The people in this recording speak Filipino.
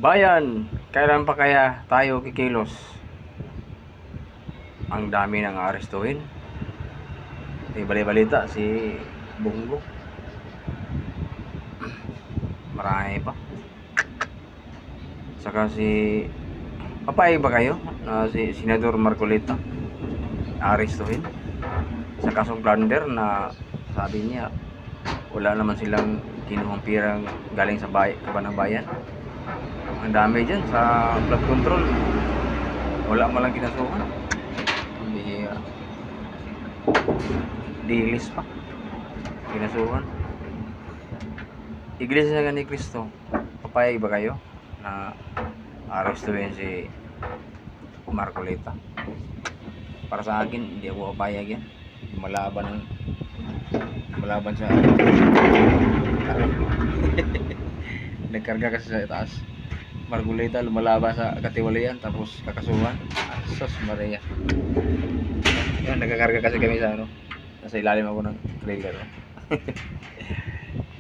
Bayan, kailan pa kaya tayo kikilos? Ang dami nang aarestuhin. May balita si Bongo. Marami pa. Saka si papayag ba kayo na si Senador Marcoleta aarestuhin sa kasong plunder na sabi niya wala naman silang kinuhang pirang galing sa bayan. Ang dami dyan sa flood control. Wala mo lang kinasuhan. Hindi dilis pa. Kinasuhan. Iglesia ni Cristo, papayag ba kayo na arestuhin si Marcoleta? Para sa akin, hindi ako papayag yan. Malaban sa nagkarga kasi sa taas. Marcoleta lumalaban sa katiwalian tapos kakasuhan. Sos Maria. Yan, nagkakarga kasi kami sa nasa ilalim ako ng trailer.